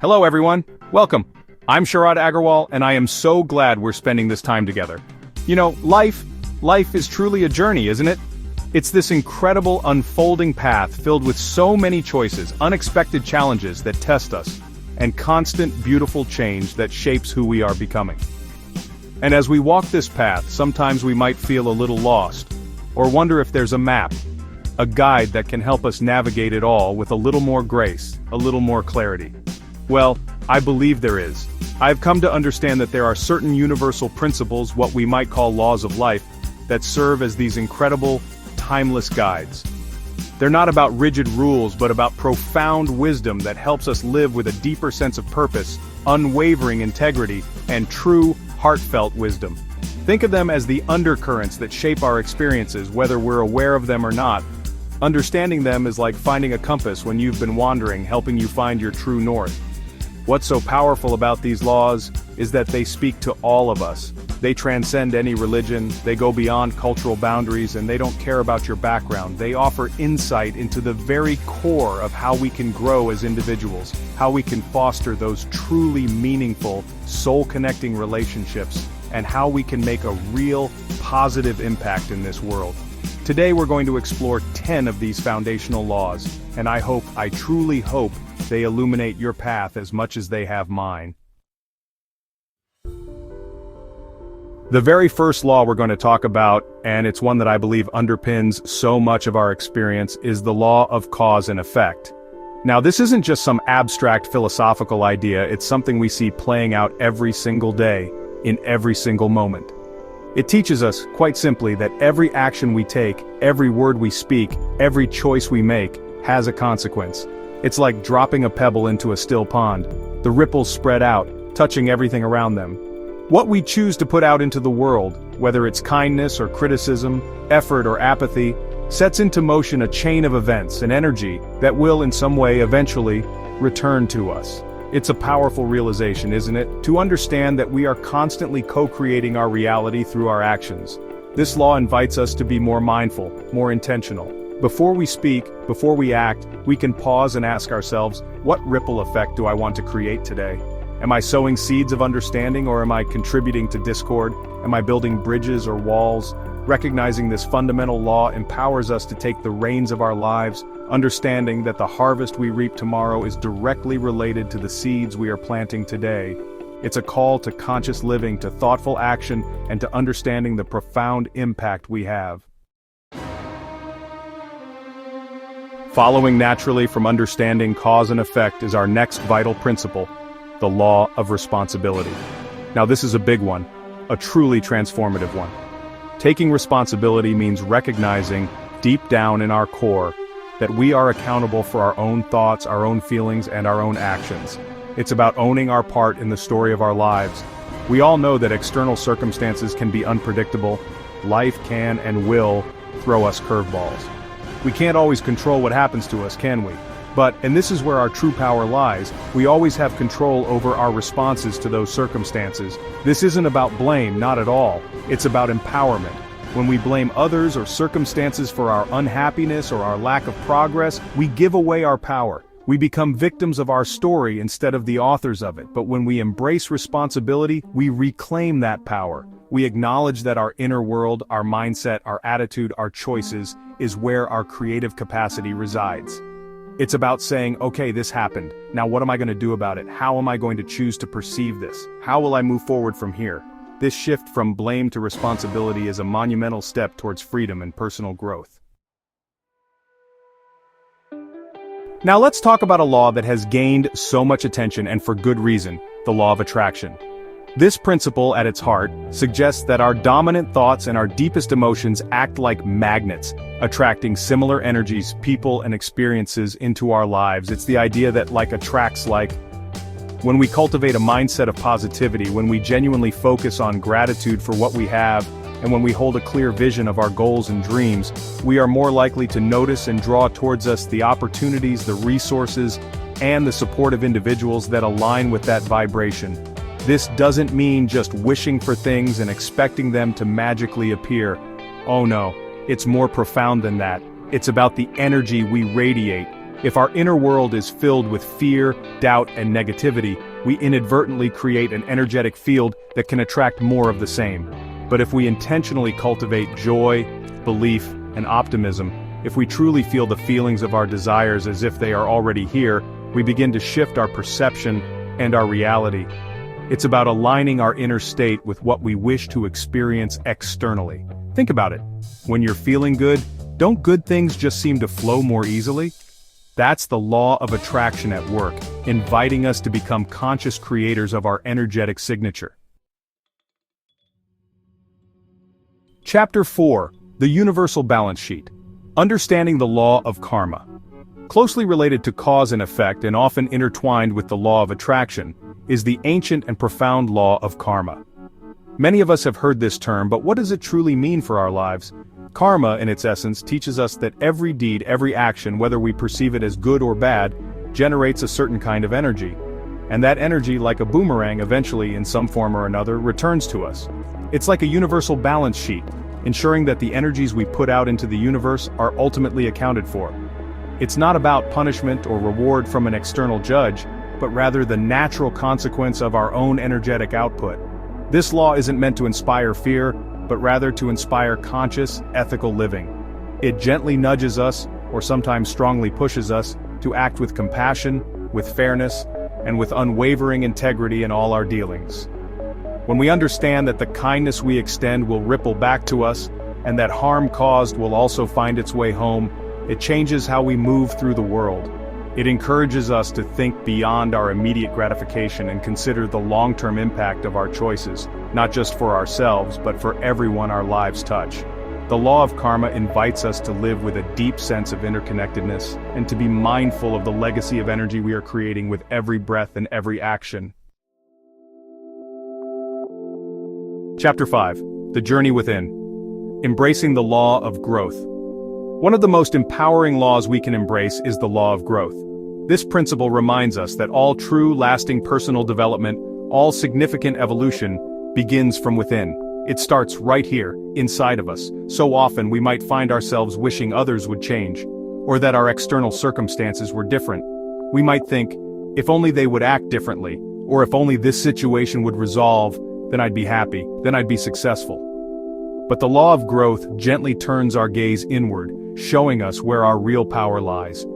Hello everyone, welcome. I'm Sharad Agarwal and I am so glad we're spending this time together. You know, life is truly a journey, isn't it? It's this incredible unfolding path filled with so many choices, unexpected challenges that test us, and constant beautiful change that shapes who we are becoming. And as we walk this path, sometimes we might feel a little lost, or wonder if there's a map, a guide that can help us navigate it all with a little more grace, a little more clarity. Well, I believe there is. I've come to understand that there are certain universal principles, what we might call laws of life, that serve as these incredible, timeless guides. They're not about rigid rules, but about profound wisdom that helps us live with a deeper sense of purpose, unwavering integrity, and true, heartfelt wisdom. Think of them as the undercurrents that shape our experiences, whether we're aware of them or not. Understanding them is like finding a compass when you've been wandering, helping you find your true north. What's so powerful about these laws is that they speak to all of us. They transcend any religion, they go beyond cultural boundaries, and they don't care about your background. They offer insight into the very core of how we can grow as individuals, how we can foster those truly meaningful, soul-connecting relationships, and how we can make a real, positive impact in this world. Today we're going to explore 10 of these foundational laws, and I truly hope, they illuminate your path as much as they have mine. The very first law we're going to talk about, and it's one that I believe underpins so much of our experience, is the law of cause and effect. Now, this isn't just some abstract philosophical idea, it's something we see playing out every single day, in every single moment. It teaches us, quite simply, that every action we take, every word we speak, every choice we make, has a consequence. It's like dropping a pebble into a still pond. The ripples spread out, touching everything around them. What we choose to put out into the world, whether it's kindness or criticism, effort or apathy, sets into motion a chain of events and energy that will in some way eventually return to us. It's a powerful realization, isn't it? To understand that we are constantly co-creating our reality through our actions. This law invites us to be more mindful, more intentional. Before we speak, before we act, we can pause and ask ourselves, what ripple effect do I want to create today? Am I sowing seeds of understanding, or am I contributing to discord? Am I building bridges or walls? Recognizing this fundamental law empowers us to take the reins of our lives, understanding that the harvest we reap tomorrow is directly related to the seeds we are planting today. It's a call to conscious living, to thoughtful action, and to understanding the profound impact we have. Following naturally from understanding cause and effect is our next vital principle, the law of responsibility. Now this is a big one, a truly transformative one. Taking responsibility means recognizing, deep down in our core, that we are accountable for our own thoughts, our own feelings, and our own actions. It's about owning our part in the story of our lives. We all know that external circumstances can be unpredictable. Life can and will throw us curveballs. We can't always control what happens to us, can we? But, and this is where our true power lies, we always have control over our responses to those circumstances. This isn't about blame, not at all. It's about empowerment. When we blame others or circumstances for our unhappiness or our lack of progress, we give away our power. We become victims of our story instead of the authors of it. But when we embrace responsibility, we reclaim that power. We acknowledge that our inner world, our mindset, our attitude, our choices, is where our creative capacity resides. It's about saying, okay, this happened. Now what am I going to do about it? How am I going to choose to perceive this? How will I move forward from here? This shift from blame to responsibility is a monumental step towards freedom and personal growth. Now let's talk about a law that has gained so much attention, and for good reason, the law of attraction. This principle, at its heart, suggests that our dominant thoughts and our deepest emotions act like magnets, attracting similar energies, people, and experiences into our lives. It's the idea that like attracts like. When we cultivate a mindset of positivity, when we genuinely focus on gratitude for what we have, and when we hold a clear vision of our goals and dreams, we are more likely to notice and draw towards us the opportunities, the resources, and the supportive individuals that align with that vibration. This doesn't mean just wishing for things and expecting them to magically appear. Oh no, it's more profound than that. It's about the energy we radiate, If our inner world is filled with fear, doubt, and negativity, we inadvertently create an energetic field that can attract more of the same. But if we intentionally cultivate joy, belief, and optimism, if we truly feel the feelings of our desires as if they are already here, we begin to shift our perception and our reality. It's about aligning our inner state with what we wish to experience externally. Think about it. When you're feeling good, don't good things just seem to flow more easily? That's the law of attraction at work, inviting us to become conscious creators of our energetic signature. Chapter 4. The Universal Balance Sheet. Understanding the Law of Karma. Closely related to cause and effect and often intertwined with the law of attraction, is the ancient and profound law of karma. Many of us have heard this term, but what does it truly mean for our lives? Karma, in its essence, teaches us that every deed, every action, whether we perceive it as good or bad, generates a certain kind of energy. And that energy, like a boomerang, eventually, in some form or another, returns to us. It's like a universal balance sheet, ensuring that the energies we put out into the universe are ultimately accounted for. It's not about punishment or reward from an external judge, but rather the natural consequence of our own energetic output. This law isn't meant to inspire fear, but rather to inspire conscious, ethical living. It gently nudges us, or sometimes strongly pushes us, to act with compassion, with fairness, and with unwavering integrity in all our dealings. When we understand that the kindness we extend will ripple back to us, and that harm caused will also find its way home, it changes how we move through the world. It encourages us to think beyond our immediate gratification and consider the long-term impact of our choices, not just for ourselves, but for everyone our lives touch. The law of karma invites us to live with a deep sense of interconnectedness, and to be mindful of the legacy of energy we are creating with every breath and every action. Chapter 5. The Journey Within. Embracing the Law of Growth. One of the most empowering laws we can embrace is the law of growth. This principle reminds us that all true, lasting personal development, all significant evolution, begins from within. It starts right here, inside of us. So often we might find ourselves wishing others would change, or that our external circumstances were different. We might think, if only they would act differently, or if only this situation would resolve, then I'd be happy, then I'd be successful. But the law of growth gently turns our gaze inward, showing us where our real power lies.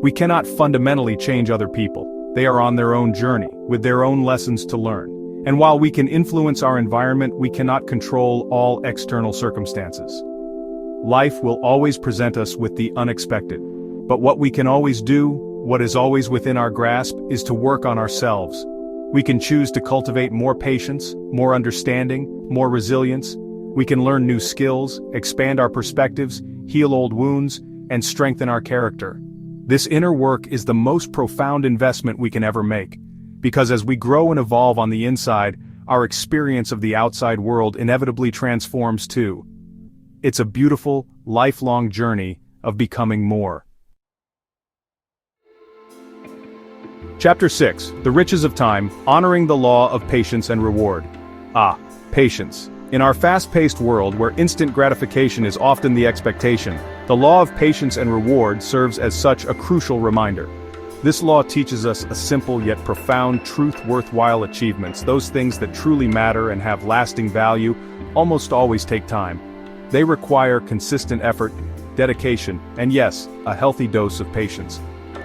We cannot fundamentally change other people. They are on their own journey, with their own lessons to learn. And while we can influence our environment, we cannot control all external circumstances. Life will always present us with the unexpected. But what we can always do, what is always within our grasp, is to work on ourselves. We can choose to cultivate more patience, more understanding, more resilience. We can learn new skills, expand our perspectives, heal old wounds, and strengthen our character. This inner work is the most profound investment we can ever make, because as we grow and evolve on the inside, our experience of the outside world inevitably transforms too. It's a beautiful, lifelong journey of becoming more. Chapter 6. The Riches of Time, Honoring the Law of Patience and Reward. Patience. In our fast-paced world where instant gratification is often the expectation, the law of patience and reward serves as such a crucial reminder. This law teaches us a simple yet profound truth: worthwhile achievements, those things that truly matter and have lasting value, almost always take time. They require consistent effort, dedication, and yes, a healthy dose of patience.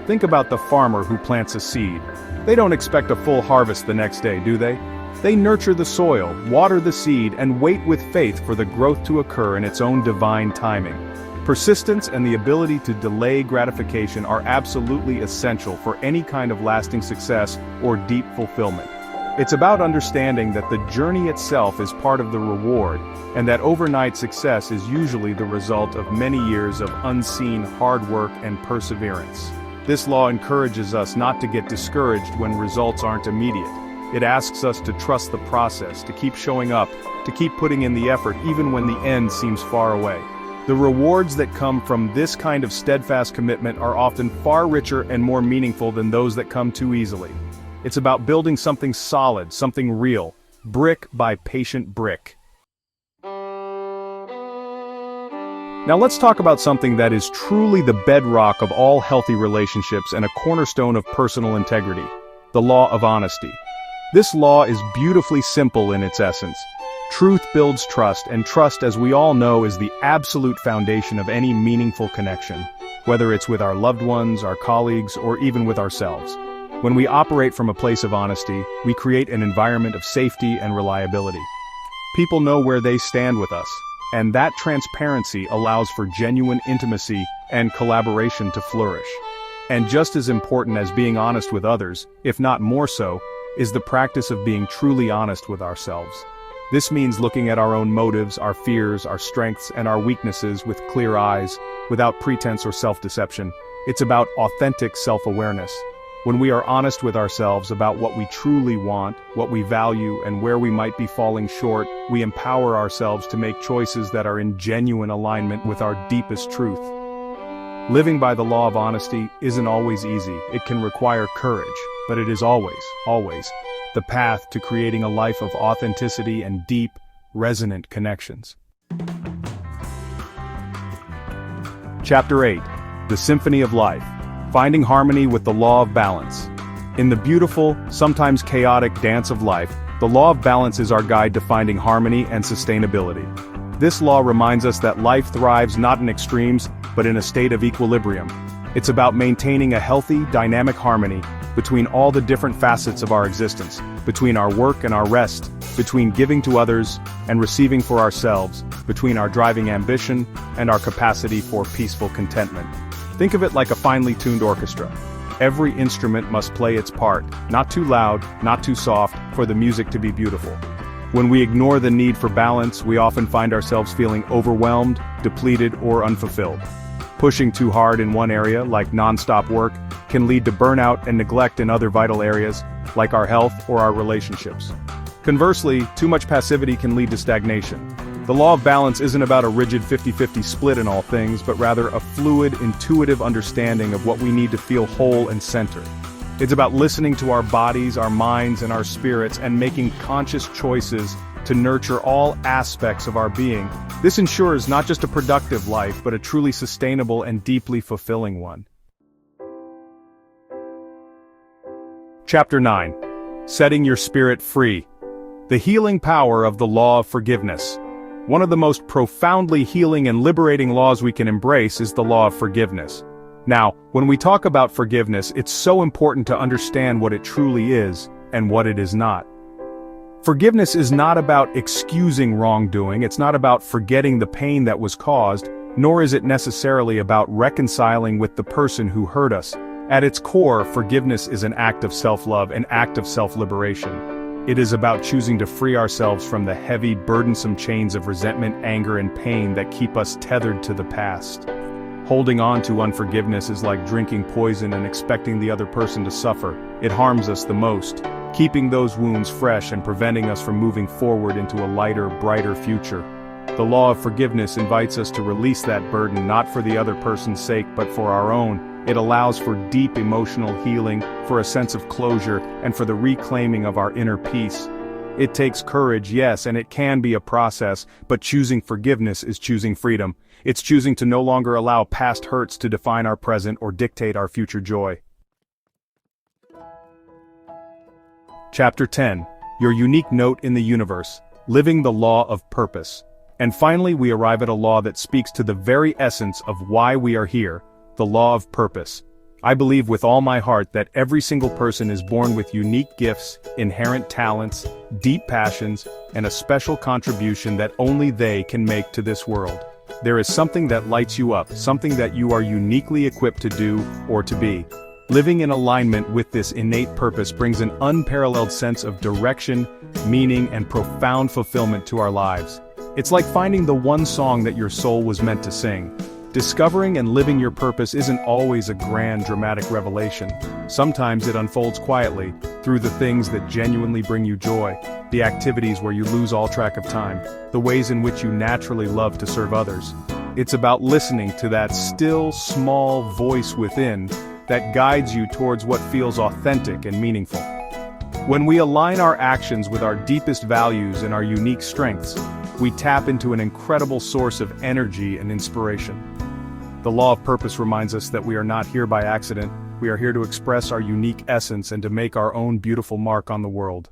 Think about the farmer who plants a seed. They don't expect a full harvest the next day, do they? They nurture the soil, water the seed, and wait with faith for the growth to occur in its own divine timing. Persistence and the ability to delay gratification are absolutely essential for any kind of lasting success or deep fulfillment. It's about understanding that the journey itself is part of the reward, and that overnight success is usually the result of many years of unseen hard work and perseverance. This law encourages us not to get discouraged when results aren't immediate. It asks us to trust the process, to keep showing up, to keep putting in the effort even when the end seems far away. The rewards that come from this kind of steadfast commitment are often far richer and more meaningful than those that come too easily. It's about building something solid, something real, brick by patient brick. Now let's talk about something that is truly the bedrock of all healthy relationships and a cornerstone of personal integrity: the law of honesty. This law is beautifully simple in its essence. Truth builds trust, and trust, as we all know, is the absolute foundation of any meaningful connection, whether it's with our loved ones, our colleagues, or even with ourselves. When we operate from a place of honesty, we create an environment of safety and reliability. People know where they stand with us, and that transparency allows for genuine intimacy and collaboration to flourish. And just as important as being honest with others, if not more so, is the practice of being truly honest with ourselves. This means looking at our own motives, our fears, our strengths, and our weaknesses with clear eyes, without pretense or self-deception. It's about authentic self-awareness. When we are honest with ourselves about what we truly want, what we value, and where we might be falling short, we empower ourselves to make choices that are in genuine alignment with our deepest truth. Living by the law of honesty isn't always easy. It can require courage, but it is always, the path to creating a life of authenticity and deep, resonant connections. Chapter 8. The Symphony of Life. Finding harmony with the law of balance. In the beautiful, sometimes chaotic dance of life, the law of balance is our guide to finding harmony and sustainability. This law reminds us that life thrives not in extremes, but in a state of equilibrium. It's about maintaining a healthy, dynamic harmony between all the different facets of our existence, between our work and our rest, between giving to others and receiving for ourselves, between our driving ambition and our capacity for peaceful contentment. Think of it like a finely tuned orchestra. Every instrument must play its part, not too loud, not too soft, for the music to be beautiful. When we ignore the need for balance, we often find ourselves feeling overwhelmed, depleted, or unfulfilled. Pushing too hard in one area, like non-stop work, can lead to burnout and neglect in other vital areas, like our health or our relationships. Conversely, too much passivity can lead to stagnation. The law of balance isn't about a rigid 50-50 split in all things, but rather a fluid, intuitive understanding of what we need to feel whole and centered. It's about listening to our bodies, our minds, and our spirits, and making conscious choices to nurture all aspects of our being. This ensures not just a productive life, but a truly sustainable and deeply fulfilling one. Chapter 9. Setting Your Spirit Free. The healing power of the law of forgiveness. One of the most profoundly healing and liberating laws we can embrace is the law of forgiveness. Now, when we talk about forgiveness, it's so important to understand what it truly is and what it is not. Forgiveness is not about excusing wrongdoing, it's not about forgetting the pain that was caused, nor is it necessarily about reconciling with the person who hurt us. At its core, forgiveness is an act of self-love, an act of self-liberation. It is about choosing to free ourselves from the heavy, burdensome chains of resentment, anger, and pain that keep us tethered to the past. Holding on to unforgiveness is like drinking poison and expecting the other person to suffer. It harms us the most, keeping those wounds fresh and preventing us from moving forward into a lighter, brighter future. The law of forgiveness invites us to release that burden not for the other person's sake but for our own. It allows for deep emotional healing, for a sense of closure, and for the reclaiming of our inner peace. It takes courage, yes, and it can be a process, but choosing forgiveness is choosing freedom. It's choosing to no longer allow past hurts to define our present or dictate our future joy. Chapter 10. Your unique note in the universe. Living the law of purpose. And finally, we arrive at a law that speaks to the very essence of why we are here, the law of purpose. I believe with all my heart that every single person is born with unique gifts, inherent talents, deep passions, and a special contribution that only they can make to this world. There is something that lights you up, something that you are uniquely equipped to do or to be. Living in alignment with this innate purpose brings an unparalleled sense of direction, meaning, and profound fulfillment to our lives. It's like finding the one song that your soul was meant to sing. Discovering and living your purpose isn't always a grand, dramatic revelation. Sometimes it unfolds quietly, through the things that genuinely bring you joy, the activities where you lose all track of time, the ways in which you naturally love to serve others. It's about listening to that still, small voice within that guides you towards what feels authentic and meaningful. When we align our actions with our deepest values and our unique strengths, we tap into an incredible source of energy and inspiration. The law of purpose reminds us that we are not here by accident, we are here to express our unique essence and to make our own beautiful mark on the world.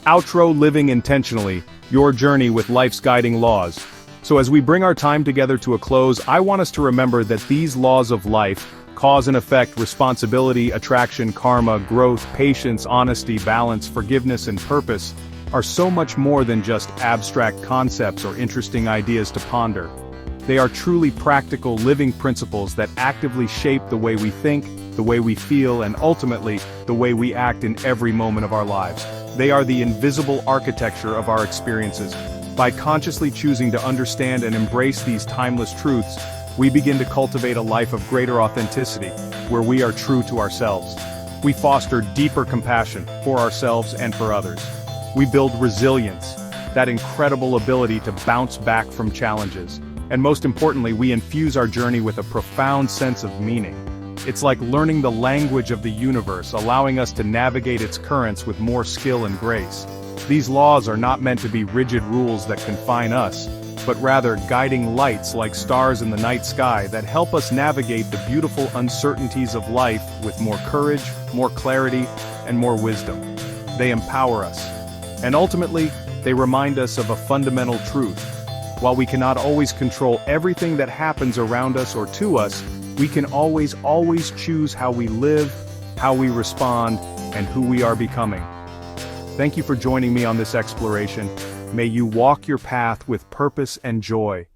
Outro: living intentionally, your journey with life's guiding laws. So as we bring our time together to a close, I want us to remember that these laws of life, cause and effect, responsibility, attraction, karma, growth, patience, honesty, balance, forgiveness, and purpose, are so much more than just abstract concepts or interesting ideas to ponder. They are truly practical, living principles that actively shape the way we think, the way we feel, and ultimately, the way we act in every moment of our lives. They are the invisible architecture of our experiences. By consciously choosing to understand and embrace these timeless truths, we begin to cultivate a life of greater authenticity, where we are true to ourselves. We foster deeper compassion for ourselves and for others. We build resilience, that incredible ability to bounce back from challenges. And most importantly, we infuse our journey with a profound sense of meaning. It's like learning the language of the universe, allowing us to navigate its currents with more skill and grace. These laws are not meant to be rigid rules that confine us, but rather guiding lights like stars in the night sky that help us navigate the beautiful uncertainties of life with more courage, more clarity, and more wisdom. They empower us. And ultimately, they remind us of a fundamental truth. While we cannot always control everything that happens around us or to us, we can always choose how we live, how we respond, and who we are becoming. Thank you for joining me on this exploration. May you walk your path with purpose and joy.